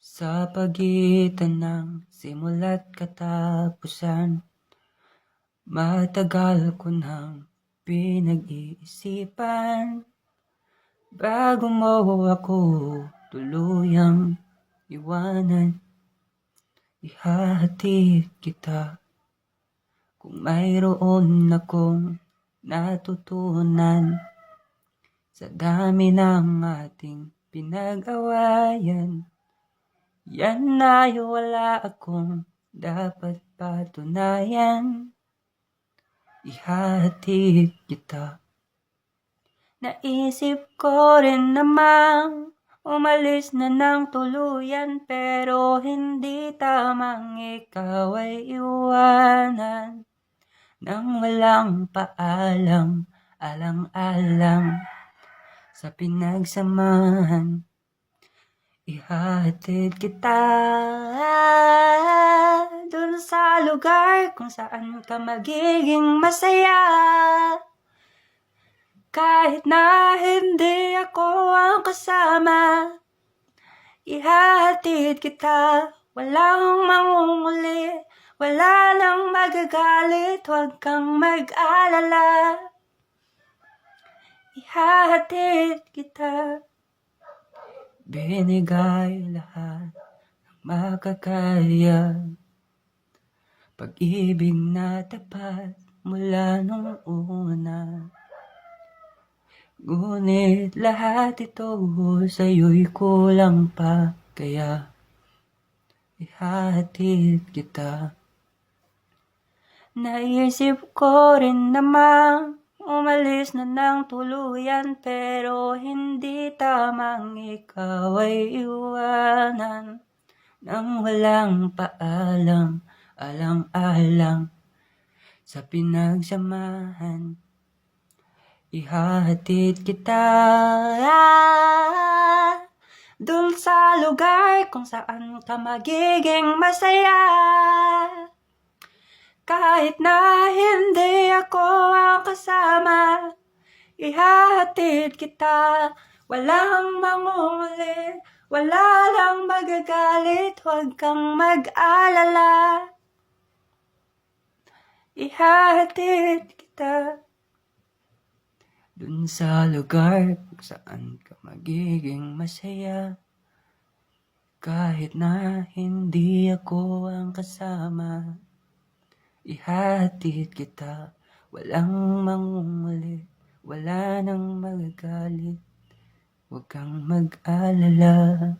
Sa pagitan ng simula't katapusan, matagal ko nang pinag-iisipan bago mo ako tuluyang iwanan. Ihahatid kita kung mayroon akong natutunan sa dami ng ating pinag-awayan. Yan ay wala akong dapat patunayan. Ihahatid kita. Naisip ko rin namang umalis na ng tuluyan, pero hindi tamang ikaw ay iwanan nang walang paalam, alang-alang sa pinagsamahan. Ihahatid kita dun sa lugar kung saan ka magiging masaya. Kahit na hindi ako ang kasama, ihahatid kita. Walang mangunguli, wala nang magagalit, huwag kang mag-alala. Ihahatid kita. Binigay lahat ng makakaya, pag-ibig na tapat mula nung una. Ngunit lahat ito sa'yo'y kulang pa, kaya ihahatid kita. Naisip ko rin namang umalis na ng tuluyan, pero hindi tamang ikaw ay iwanan nang walang paalam, alang-alang sa pinagsamahan. Ihahatid kita dun sa lugar kung saan ka magiging masaya. Kahit na hindi ako ang kasama, ihahatid kita. Walang mangunguli, wala lang magagalit, huwag kang mag-alala. Ihahatid kita dun sa lugar kung saan ka magiging masaya. Kahit na hindi ako ang kasama, ihahatid kita. Walang mangunguli, wala nang magagalit, huwag kang mag-alala.